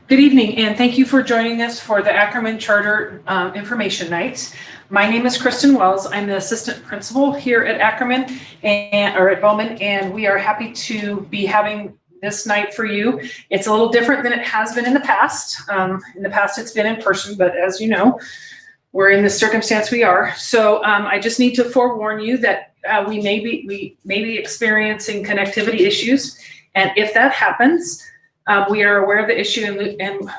Good evening, and thank you for joining us for the Bowman Charter Information Night. My name is Kristen Wells. I'm the assistant principal here at Ackerman at Bowman, and we are happy to be having this night for you. It's a little different than it has been in the past. In the past, it's been in person, but as you know, we're in this circumstance we are. So I just need to forewarn you that we may be experiencing connectivity issues, and if that happens, we are aware of the issue, and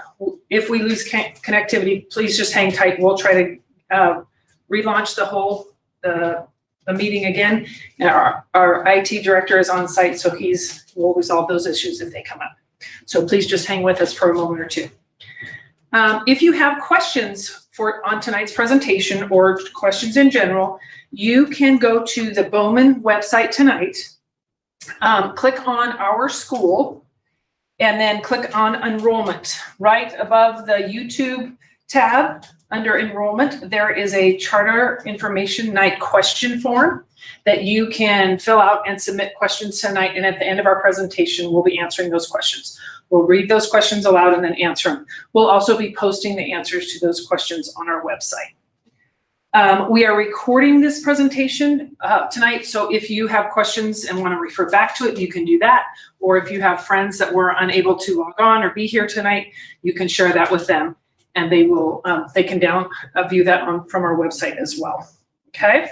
if we lose connectivity, please just hang tight. We'll try to relaunch the meeting again. And our IT director is on site, so we'll resolve those issues if they come up. So please just hang with us for a moment or two. If you have questions on tonight's presentation or questions in general, you can go to the Bowman website tonight, click on our school, and then click on Enrollment. Right above the YouTube tab under Enrollment, there is a Charter Information Night question form that you can fill out and submit questions tonight, and at the end of our presentation, we'll be answering those questions. We'll read those questions aloud and then answer them. We'll also be posting the answers to those questions on our website. We are recording this presentation tonight, so if you have questions and want to refer back to it, you can do that. Or if you have friends that were unable to log on or be here tonight, you can share that with them, and they can view that from our website as well. Okay.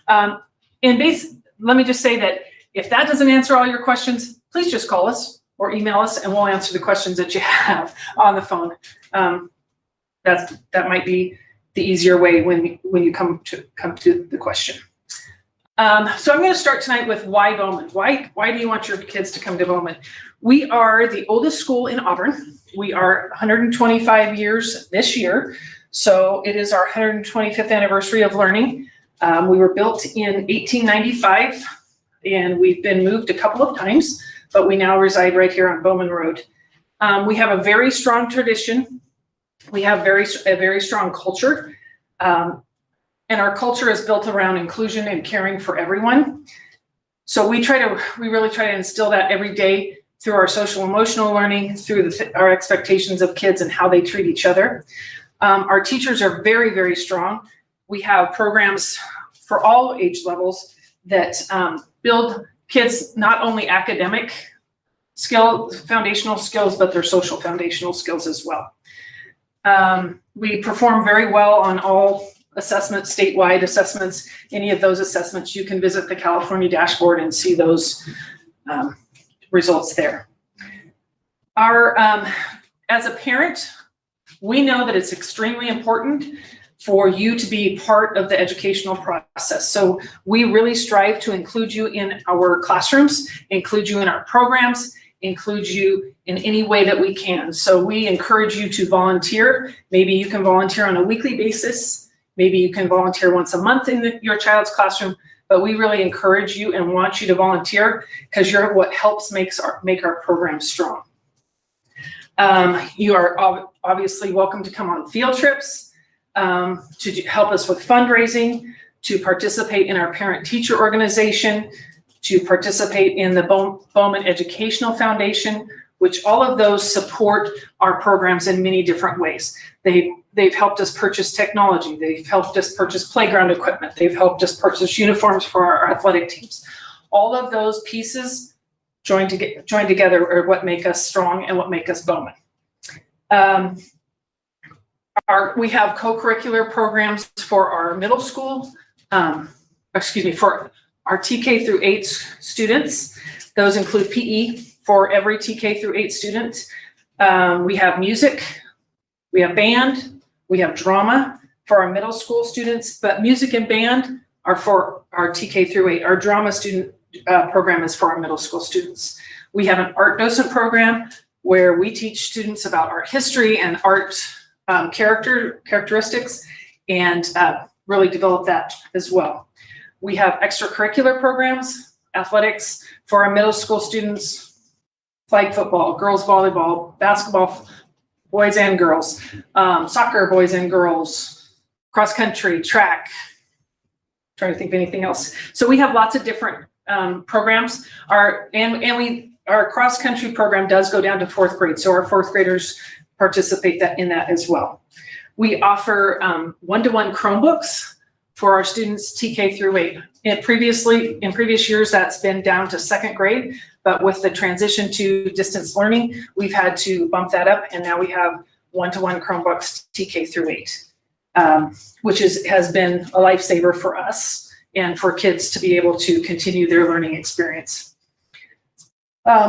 Let me just say that if that doesn't answer all your questions, please just call us or email us, and we'll answer the questions that you have on the phone. That might be the easier way when you come to the question. So I'm going to start tonight with why Bowman. Why do you want your kids to come to Bowman? We are the oldest school in Auburn. We are 125 years this year, so it is our 125th anniversary of learning. We were built in 1895, and we've been moved a couple of times, but we now reside right here on Bowman Road. We have a very strong tradition. We have a very strong culture, and our culture is built around inclusion and caring for everyone. So we really try to instill that every day through our social emotional learning, through our expectations of kids and how they treat each other. Our teachers are very, very strong. We have programs for all age levels that build kids not only academic foundational skills, but their social foundational skills as well. We perform very well on all assessments, statewide assessments. Any of those assessments, you can visit the California dashboard and see those results there. As a parent, we know that it's extremely important for you to be part of the educational process. So we really strive to include you in our classrooms, include you in our programs, include you in any way that we can. So we encourage you to volunteer. Maybe you can volunteer on a weekly basis. Maybe you can volunteer once a month in your child's classroom, but we really encourage you and want you to volunteer because you're what helps make our program strong. You are obviously welcome to come on field trips, to help us with fundraising, to participate in our parent-teacher organization, to participate in the Bowman Educational Foundation, which all of those support our programs in many different ways. They've helped us purchase technology. They've helped us purchase playground equipment. They've helped us purchase uniforms for our athletic teams. All of those pieces joined together are what make us strong and what make us Bowman. We have co-curricular programs for our middle school, for our TK through 8 students. Those include PE for every TK through 8 student. We have music, we have band, we have drama for our middle school students, but music and band are for our TK through 8. Our drama student program is for our middle school students. We have an art docent program where we teach students about art history and art characteristics and really develop that as well. We have extracurricular programs, athletics for our middle school students, flag football, girls volleyball, basketball, boys and girls, soccer, boys and girls, cross country, track, trying to think of anything else. So we have lots of different programs. And we our cross-country program does go down to 4th grade, so our 4th graders participate in that as well. We offer one-to-one Chromebooks for our students TK through 8. In previous years, that's been down to 2nd grade, but with the transition to distance learning, we've had to bump that up, and now we have one-to-one Chromebooks TK through 8, which has been a lifesaver for us and for kids to be able to continue their learning experience.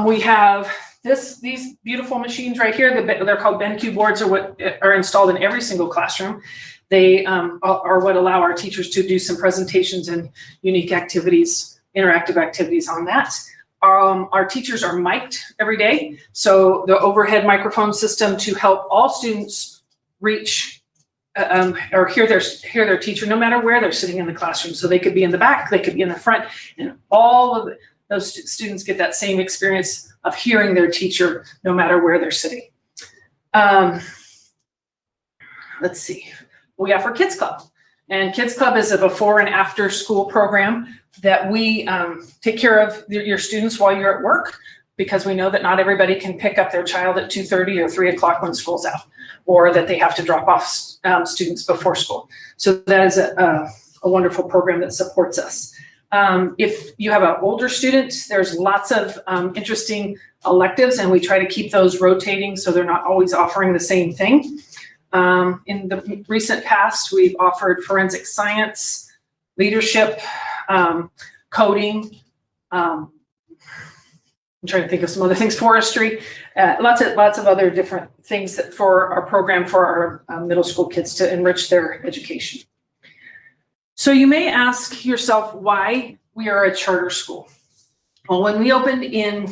We have these beautiful machines right here. They're called BenQ boards, are what are installed in every single classroom. They are what allow our teachers to do some presentations and unique activities, interactive activities on that. Our teachers are mic'd every day, so the overhead microphone system to help all students reach or hear their teacher no matter where they're sitting in the classroom. So they could be in the back, they could be in the front, and all of those students get that same experience of hearing their teacher no matter where they're sitting. Let's see. We offer Kids Club, and Kids Club is a before and after school program that we take care of your students while you're at work, because we know that not everybody can pick up their child at 2:30 or 3 o'clock when school's out, or that they have to drop off students before school. So that is a wonderful program that supports us. If you have an older student, there's lots of interesting electives, and we try to keep those rotating so they're not always offering the same thing. In the recent past, we've offered forensic science, leadership, coding. I'm trying to think of some other things, forestry, lots of other different things for our program for our middle school kids to enrich their education. So you may ask yourself why we are a charter school. Well, when we opened in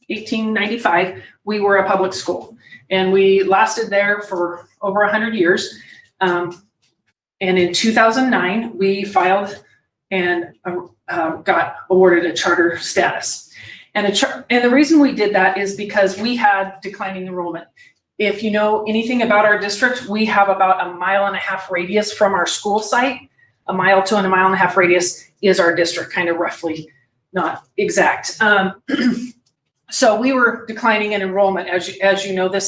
1895, we were a public school, and we lasted there for over 100 years. And in 2009, we filed and got awarded a charter status. And the reason we did that is because we had declining enrollment. If you know anything about our district, we have about a 1.5 mile radius from our school site. 1 mile to 1.5 mile radius is our district, kind of roughly, not exact. So we were declining in enrollment. As you know, the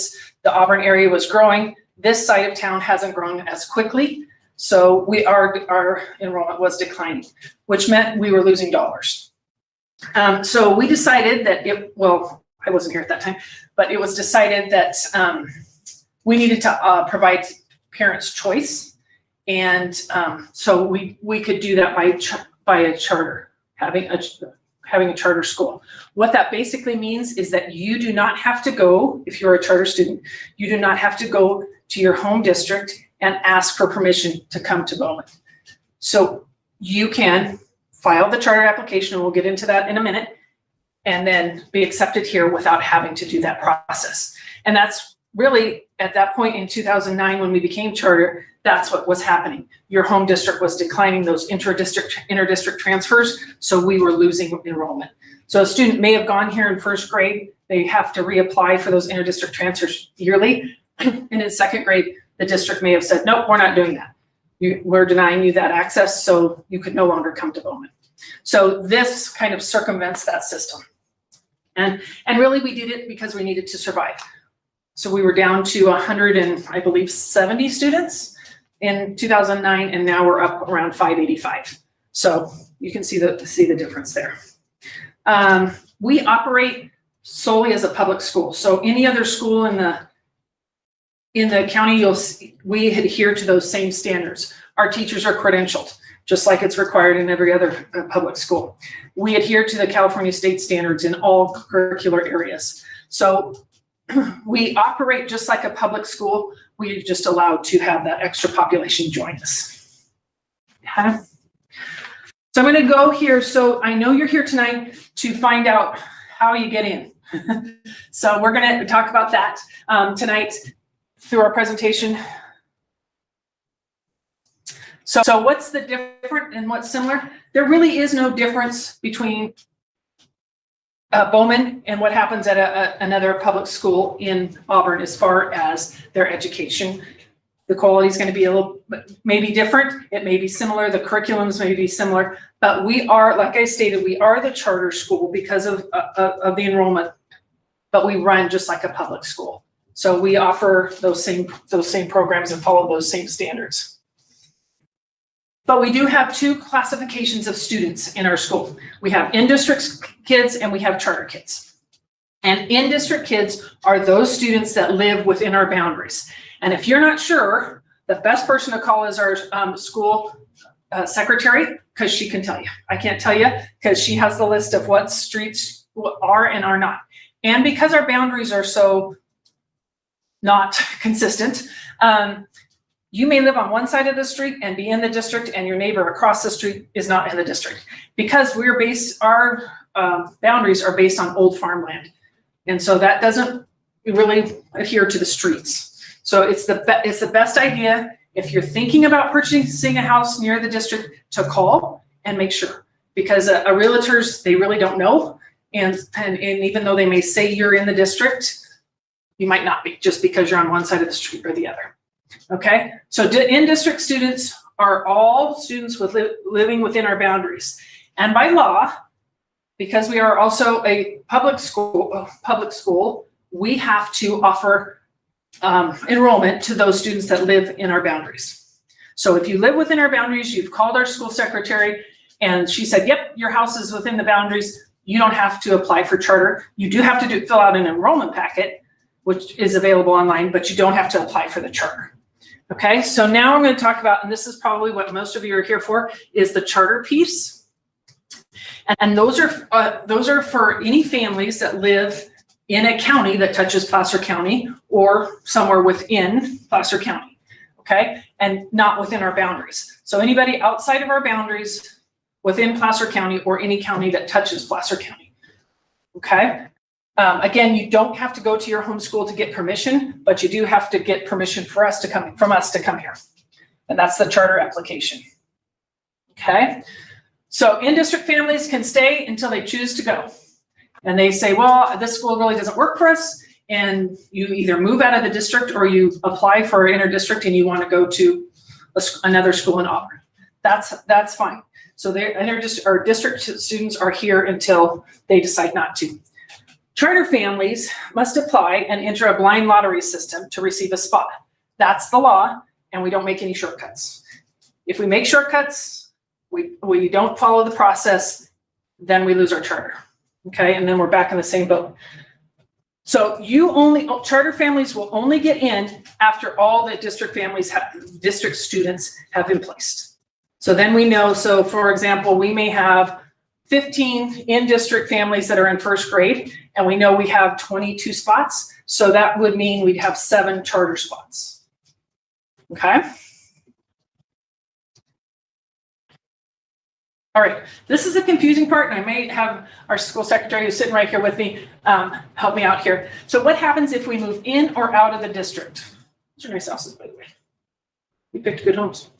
Auburn area was growing. This side of town hasn't grown as quickly. So our enrollment was declining, which meant we were losing dollars. So we decided that I wasn't here at that time, but it was decided that we needed to provide parents choice. And so we could do that by a charter, having a charter school. What that basically means is that you do not have to go, if you're a charter student, you do not have to go to your home district and ask for permission to come to Bowman. So you can file the charter application, and we'll get into that in a minute, and then be accepted here without having to do that process. And that's really, at that point in 2009, when we became charter, that's what was happening. Your home district was declining those inter-district transfers, so we were losing enrollment. So a student may have gone here in 1st grade, they have to reapply for those inter-district transfers yearly, and in 2nd grade, the district may have said, nope, we're not doing that. We're denying you that access, so you could no longer come to Bowman. So this kind of circumvents that system. And really we did it because we needed to survive. So we were down to 100 and I believe 70 students in 2009, and now we're up around 585. So you can see the difference there. We operate solely as a public school. So any other school in the county, we adhere to those same standards. Our teachers are credentialed, just like it's required in every other public school. We adhere to the California state standards in all curricular areas. So we operate just like a public school. We're just allowed to have that extra population join us. Okay. So I'm going to go here. So I know you're here tonight to find out how you get in. So we're going to talk about that tonight through our presentation. So what's the different and what's similar? There really is no difference between Bowman and what happens at another public school in Auburn as far as their education The quality is going to be a little, maybe different. It may be similar. The curriculums may be similar, but we are, like I stated, we are the charter school because of the enrollment, but we run just like a public school. So we offer those same programs and follow those same standards. But we do have two classifications of students in our school. We have in-district kids and we have charter kids. And in-district kids are those students that live within our boundaries. And if you're not sure, the best person to call is our school secretary, because she can tell you. I can't tell you because she has the list of what streets are and are not. And because our boundaries are so not consistent, you may live on one side of the street and be in the district, and your neighbor across the street is not in the district. Because our boundaries are based on old farmland. And so that doesn't really adhere to the streets. So it's the best idea if you're thinking about purchasing a house near the district to call and make sure, because a realtors, they really don't know. And even though they may say you're in the district, you might not be just because you're on one side of the street or the other. Okay, so in-district students are all students living within our boundaries. And by law, because we are also a public school, we have to offer enrollment to those students that live in our boundaries. So if you live within our boundaries, you've called our school secretary and she said, yep, your house is within the boundaries, you don't have to apply for charter. You do have to fill out an enrollment packet, which is available online, but you don't have to apply for the charter. Okay, so now I'm going to talk about, and this is probably what most of you are here for, is the charter piece. And those are for any families that live in a county that touches Placer County or somewhere within Placer County, okay? And not within our boundaries. So anybody outside of our boundaries within Placer County or any county that touches Placer County, okay? Again, you don't have to go to your home school to get permission, but you do have to get permission from us to come here. And that's the charter application, okay? So in-district families can stay until they choose to go. And they say, well, this school really doesn't work for us. And you either move out of the district or you apply for inter-district and you want to go to another school in Auburn. That's fine. So our district students are here until they decide not to. Charter families must apply and enter a blind lottery system to receive a spot. That's the law, and we don't make any shortcuts. If we make shortcuts, we don't follow the process, then we lose our charter. Okay, and then we're back in the same boat. So charter families will only get in after all the district students have been placed. So then we know, so for example, we may have 15 in-district families that are in first grade, and we know we have 22 spots. So that would mean we'd have 7 charter spots. Okay. All right, this is a confusing part, and I may have our school secretary who's sitting right here with me help me out here. So what happens if we move in or out of the district? These are nice houses, by the way. We picked good homes.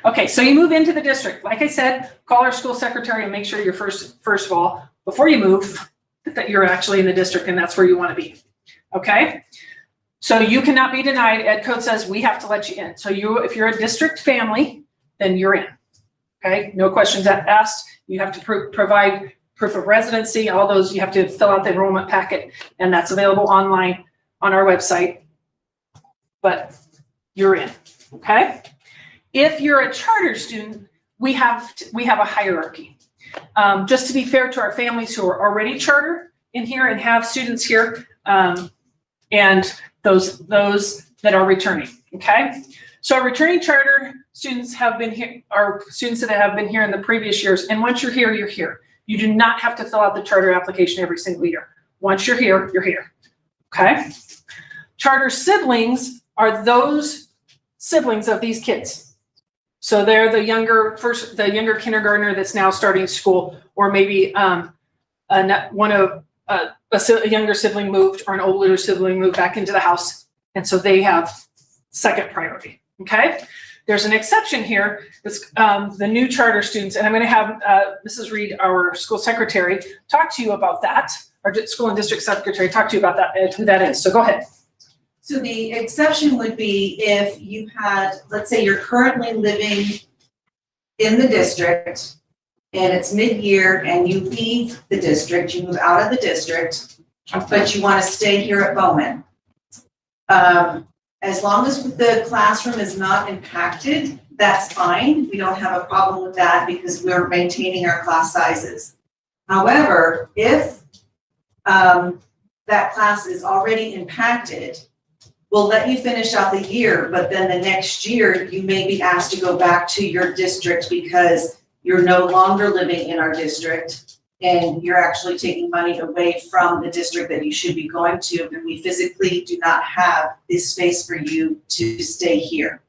Okay, so you move into the district. Like I said, call our school secretary and make sure you're first of all, before you move, that you're actually in the district and that's where you want to be. Okay, so you cannot be denied. Ed Code says we have to let you in. So if you're a district family, then you're in. Okay, no questions asked. You have to provide proof of residency, all those. You have to fill out the enrollment packet, and that's available online on our website. But you're in. Okay. If you're a charter student, we have a hierarchy. Just to be fair to our families who are already charter in here and have students here, and those that are returning. Okay. So our returning charter students have been here, are students that have been here in the previous years. And once you're here, you're here. You do not have to fill out the charter application every single year. Once you're here, you're here. Okay. Charter siblings are those siblings of these kids. So they're the younger kindergartner that's now starting school, or maybe a younger sibling moved or an older sibling moved back into the house. And so they have second priority. Okay, there's an exception here. It's the new charter students, and I'm going to have Mrs. Reed, our school secretary, talk to you about that. Our school and district secretary talk to you about that, who that is. So go ahead. So the exception would be if you had, let's say you're currently living in the district and it's mid-year and you leave the district, you move out of the district, but you want to stay here at Bowman. As long as the classroom is not impacted, that's fine. We don't have a problem with that because we're maintaining our class sizes. However, if that class is already impacted, we'll let you finish out the year, but then the next year you may be asked to go back to your district because you're no longer living in our district and you're actually taking money away from the district that you should be going to, and we physically do not have this space for you to stay here.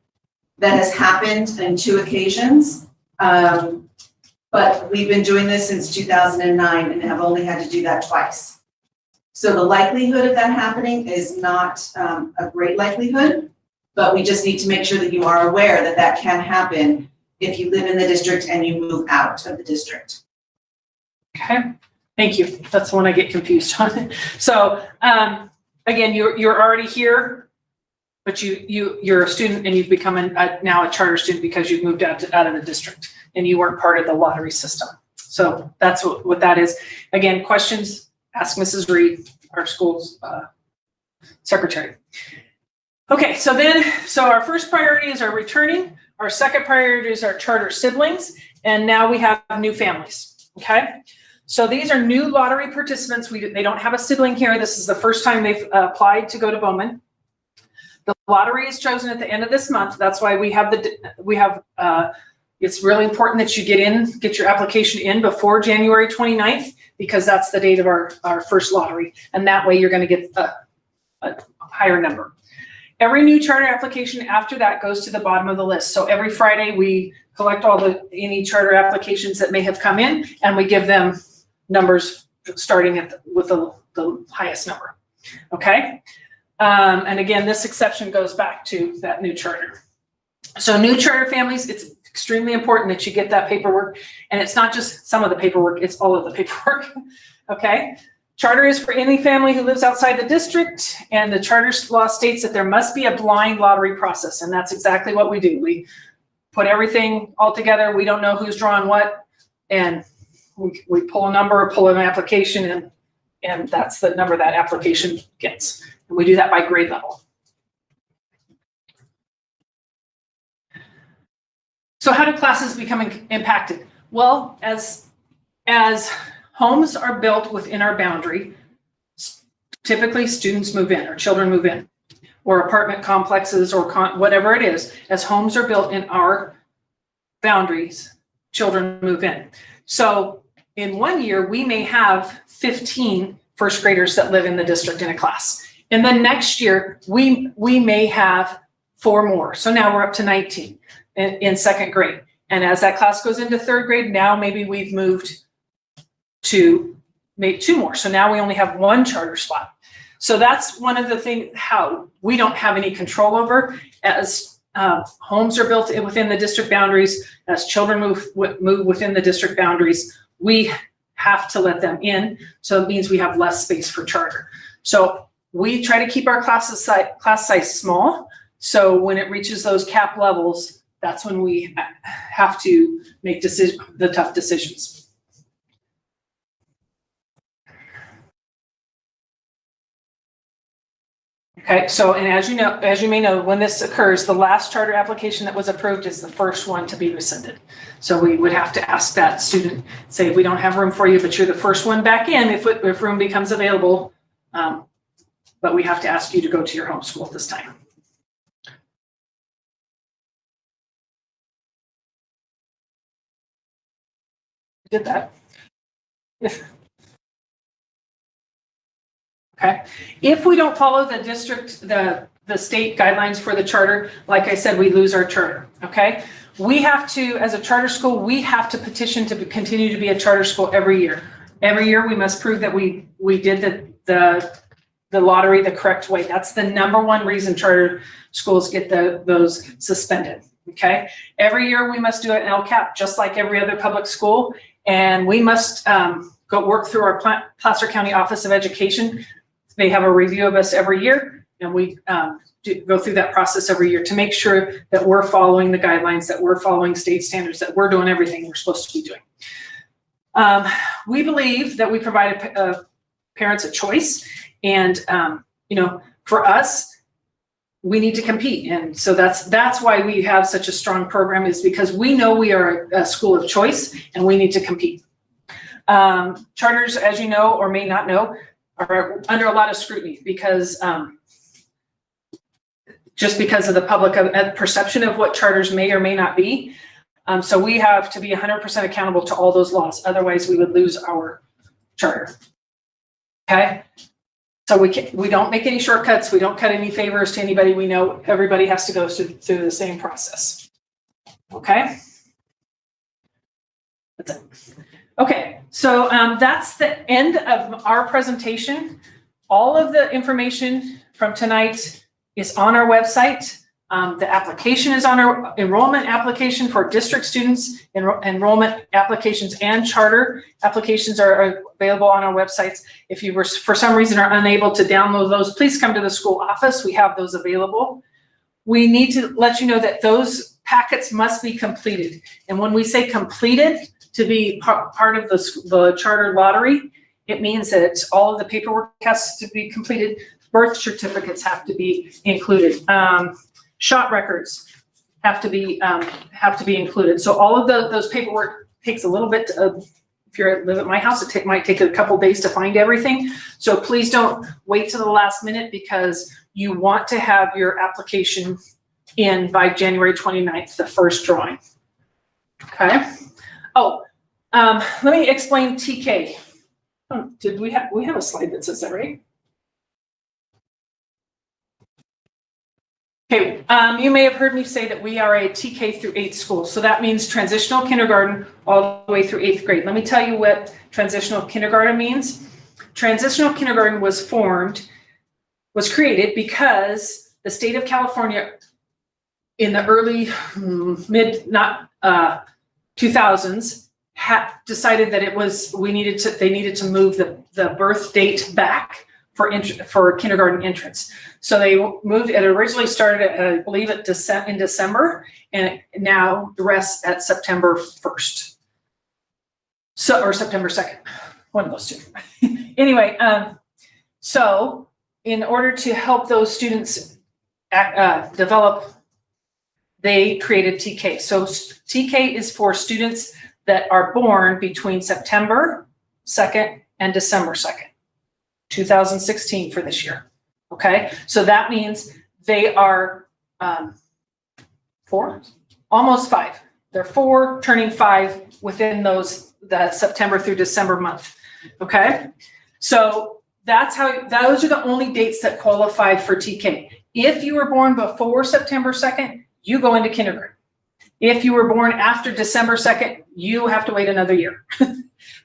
That has happened on 2 occasions, but we've been doing this since 2009 and have only had to do that twice. So the likelihood of that happening is not a great likelihood, but we just need to make sure that you are aware that that can happen if you live in the district and you move out of the district. Okay, thank you. That's the one I get confused on. So again, you're already here, but you're a student and you've become now a charter student because you've moved out of the district and you weren't part of the lottery system. So that's what that is. Again, questions? Ask Mrs. Reed, our school's secretary. Okay, so our first priority is our returning. Our second priority is our charter siblings. And now we have new families, okay? So these are new lottery participants. They don't have a sibling here. This is the first time they've applied to go to Bowman. The lottery is chosen at the end of this month. That's why it's really important that you get your application in before January 29th, because that's the date of our first lottery. And that way you're going to get a higher number. Every new charter application after that goes to the bottom of the list. So every Friday we collect any charter applications that may have come in, and we give them numbers starting with the highest number. Okay. And again, this exception goes back to that new charter. So new charter families, it's extremely important that you get that paperwork, and it's not just some of the paperwork, it's all of the paperwork. Okay. Charter is for any family who lives outside the district, and the charter law states that there must be a blind lottery process, and that's exactly what we do. We put everything all together. We don't know who's drawing what, and we pull a number, pull an application, and that's the number that application gets. And we do that by grade level. So how do classes become impacted? Well, as homes are built within our boundary, typically students move in or children move in, or apartment complexes or whatever it is. As homes are built in our boundaries, children move in. So in 1 year, we may have 15 first graders that live in the district in a class. And then next year, we may have 4 more. So now we're up to 19 in second grade. And as that class goes into third grade, now maybe we've moved to make 2 more. So now we only have 1 charter spot. So that's one of the things how we don't have any control over. As homes are built within the district boundaries, as children move within the district boundaries, we have to let them in. So it means we have less space for charter. So we try to keep our class size small. So when it reaches those cap levels, that's when we have to make the tough decisions. Okay, so, and as you may know, when this occurs, the last charter application that was approved is the first one to be rescinded. So we would have to ask that student, say, we don't have room for you, but you're the first one back in if room becomes available. But we have to ask you to go to your home school at this time. Did that. Okay. If we don't follow the district, the state guidelines for the charter, like I said, we lose our charter. Okay. We have to, as a charter school, we have to petition to continue to be a charter school every year. Every year we must prove that we did the lottery the correct way. That's the #1 reason charter schools get those suspended. Okay. Every year we must do an LCAP just like every other public school. And we must go work through our Placer County Office of Education. They have a review of us every year. And we go through that process every year to make sure that we're following the guidelines, that we're following state standards, that we're doing everything we're supposed to be doing. We believe that we provide parents a choice, and for us, we need to compete. And so that's why we have such a strong program, is because we know we are a school of choice and we need to compete. Charters, as you know or may not know, are under a lot of scrutiny because just because of the public perception of what charters may or may not be. So we have to be 100% accountable to all those laws. Otherwise, we would lose our charter. Okay? So we don't make any shortcuts. We don't cut any favors to anybody. We know everybody has to go through the same process. Okay? That's it. Okay, so that's the end of our presentation. All of the information from tonight is on our website. The application is on our enrollment application for district students. Enrollment applications and charter applications are available on our websites. If you were, for some reason, are unable to download those, please come to the school office. We have those available. We need to let you know that those packets must be completed. And when we say completed, to be part of the charter lottery, it means that all of the paperwork has to be completed. Birth certificates have to be included. Shot records have to be included. So all of those paperwork takes a little bit. If you live at my house, it might take a couple days to find everything. So please don't wait to the last minute, because you want to have your application in by January 29th, the first drawing. Okay. Oh, let me explain TK. Oh, did we have a slide that says that, right? Okay, you may have heard me say that we are a TK through 8th school. So that means transitional kindergarten all the way through 8th grade. Let me tell you what transitional kindergarten means. Transitional kindergarten was created because the state of California in the early mid 2000s decided that they needed to move the birth date back for kindergarten entrance. So they moved. It originally started, I believe, in December, and now the rest at September 1st. Or September 2nd, one of those two. Anyway, so in order to help those students develop, they created TK. So TK is for students that are born between September 2nd and December 2nd. 2016 for this year. Okay, so that means they are 4, almost 5. They're 4 turning 5 within the September through December month. Okay, so those are the only dates that qualify for TK. If you were born before September 2nd, you go into kindergarten. If you were born after December 2nd, you have to wait another year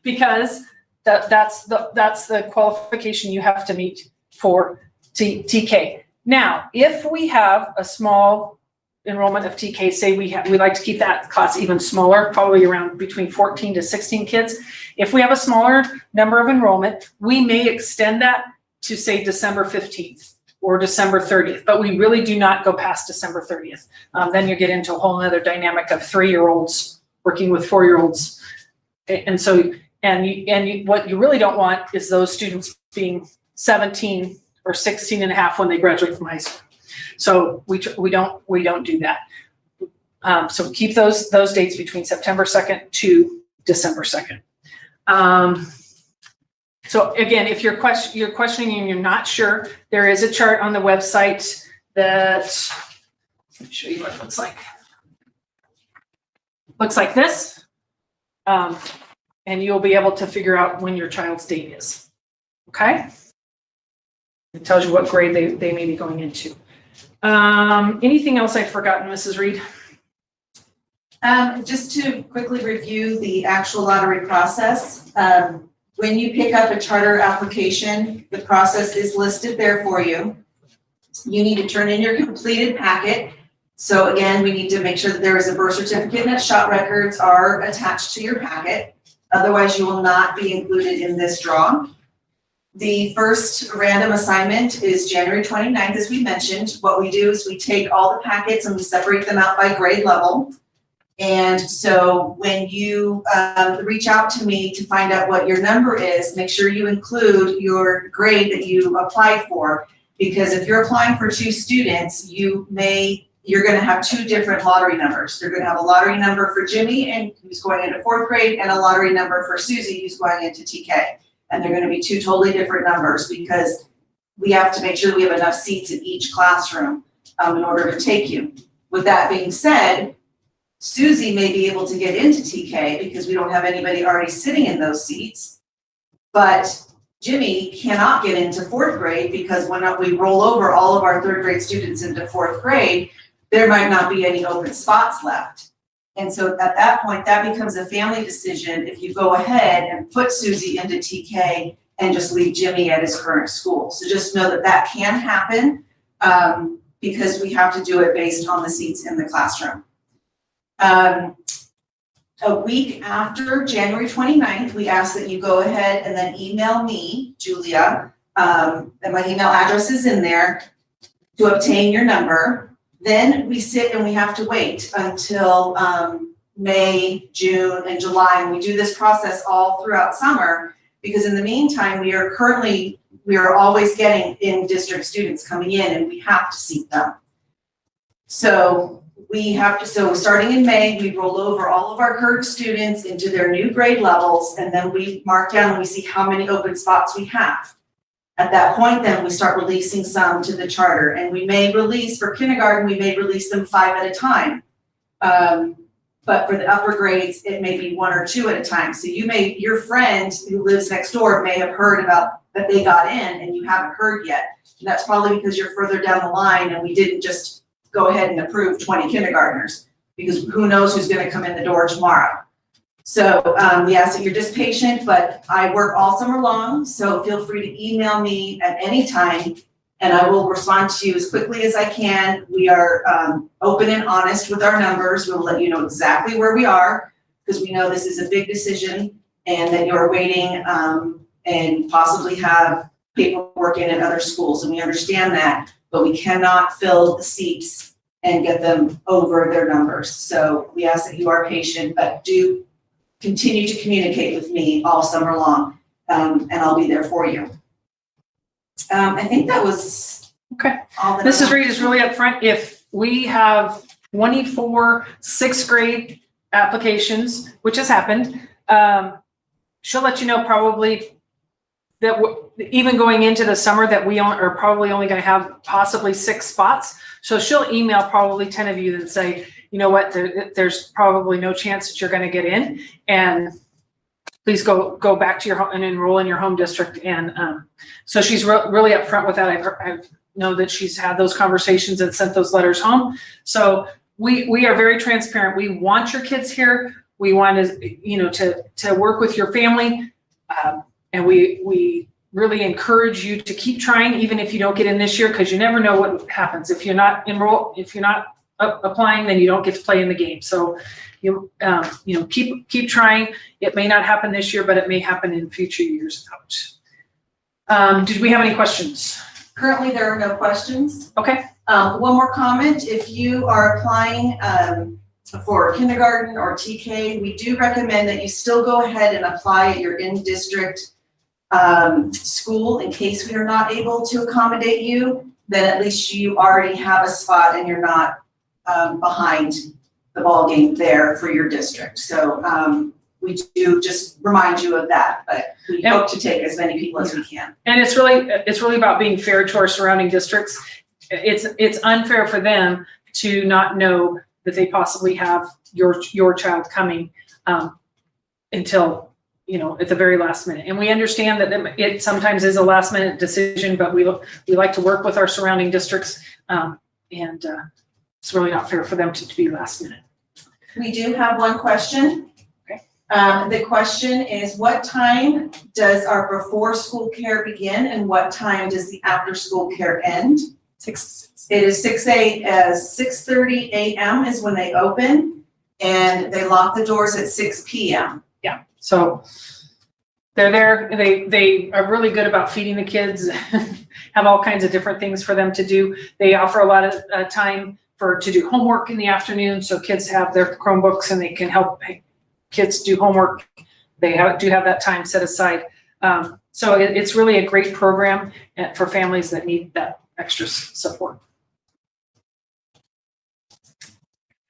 because that's the qualification you have to meet for TK. Now, if we have a small enrollment of TK, say we like to keep that class even smaller, probably around between 14 to 16 kids. If we have a smaller number of enrollment, we may extend that to say December 15th or December 30th, but we really do not go past December 30th. Then you get into a whole other dynamic of 3-year-olds working with 4-year-olds. And so, what you really don't want is those students being 17 or 16 and a half when they graduate from high school. So we don't do that. So keep those dates between September 2nd to December 2nd. So again, if you're questioning and you're not sure, there is a chart on the website that, let me show you what it looks like. Looks like this. And you'll be able to figure out when your child's date is. Okay? It tells you what grade they may be going into. Anything else I've forgotten, Mrs. Reed? Just to quickly review the actual lottery process. When you pick up a charter application, the process is listed there for you. You need to turn in your completed packet. So again, we need to make sure that there is a birth certificate and that shot records are attached to your packet. Otherwise, you will not be included in this draw. The first random assignment is January 29th, as we mentioned. What we do is we take all the packets and we separate them out by grade level. And so when you reach out to me to find out what your number is, make sure you include your grade that you applied for. Because if you're applying for 2 students, you're gonna have 2 different lottery numbers. You're gonna have a lottery number for Jimmy, and who's going into 4th grade, and a lottery number for Susie, who's going into TK. And they're gonna be 2 totally different numbers because we have to make sure that we have enough seats in each classroom in order to take you. With that being said, Susie may be able to get into TK because we don't have anybody already sitting in those seats. But Jimmy cannot get into 4th grade because when we roll over all of our 3rd grade students into 4th grade, there might not be any open spots left. And so at that point, that becomes a family decision if you go ahead and put Susie into TK and just leave Jimmy at his current school. So just know that that can happen because we have to do it based on the seats in the classroom. A week after January 29th, we ask that you go ahead and then email me, Julia, and my email address is in there, to obtain your number. Then we sit and we have to wait until May, June, and July, and we do this process all throughout summer because in the meantime, we are always getting in-district students coming in and we have to seat them. So starting in May, we roll over all of our current students into their new grade levels, and then we mark down and we see how many open spots we have. At that point, then we start releasing some to the charter, and we may release, for kindergarten, we may release them 5 at a time. But for the upper grades, it may be 1 or 2 at a time. So your friend who lives next door may have heard about that they got in and you haven't heard yet. And that's probably because you're further down the line and we didn't just go ahead and approve 20 kindergartners because who knows who's gonna come in the door tomorrow. So we ask that you're just patient, but I work all summer long, so feel free to email me at any time and I will respond to you as quickly as I can. We are open and honest with our numbers. We'll let you know exactly where we are because we know this is a big decision and that you're waiting and possibly have paperwork in at other schools, and we understand that, but we cannot fill the seats and get them over their numbers. So we ask that you are patient, but do continue to communicate with me all summer long, and I'll be there for you. I think that was okay. All that Mrs. Reed is really upfront. If we have 24 6th grade applications, which has happened, she'll let you know probably that even going into the summer that we are probably only going to have possibly 6 spots. So she'll email probably 10 of you that say, you know what, there's probably no chance that you're going to get in, and please go back to your home and enroll in your home district. And so she's really upfront with that. I know that she's had those conversations and sent those letters home. So we are very transparent. We want your kids here. We want to work with your family. And we really encourage you to keep trying, even if you don't get in this year, because you never know what happens. If you're not applying, then you don't get to play in the game. So keep trying. It may not happen this year, but it may happen in future years out. Did we have any questions? Currently, there are no questions. Okay. One more comment. If you are applying for kindergarten or TK, we do recommend that you still go ahead and apply at your in-district school in case we are not able to accommodate you. Then at least you already have a spot and you're not behind the ball game there for your district. So we do just remind you of that, but we hope to take as many people as we can. And it's really about being fair to our surrounding districts. It's unfair for them to not know that they possibly have your child coming until at the very last minute. And we understand that it sometimes is a last minute decision, but we like to work with our surrounding districts, and it's really not fair for them to be last minute. We do have one question. Okay. The question is, what time does our before school care begin and what time does the after school care end? 6. It is 6:30 a.m. is when they open, and they lock the doors at 6 p.m. Yeah. So they're there. They are really good about feeding the kids, have all kinds of different things for them to do. They offer a lot of time to do homework in the afternoon, so kids have their Chromebooks and they can help kids do homework. They do have that time set aside. So it's really a great program for families that need that extra support.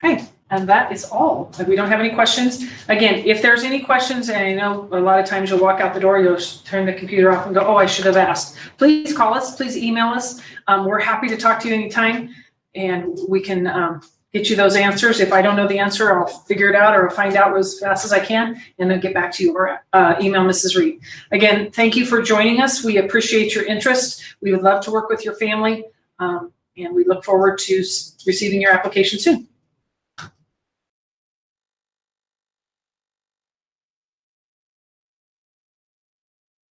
Okay, and that is all. We don't have any questions. Again, if there's any questions, and I know a lot of times you'll walk out the door, you'll just turn the computer off and go, oh, I should have asked. Please call us, please email us. We're happy to talk to you anytime, and we can get you those answers. If I don't know the answer, I'll figure it out or find out as fast as I can and then get back to you or email Mrs. Reed. Again, thank you for joining us. We appreciate your interest. We would love to work with your family, and we look forward to receiving your application soon.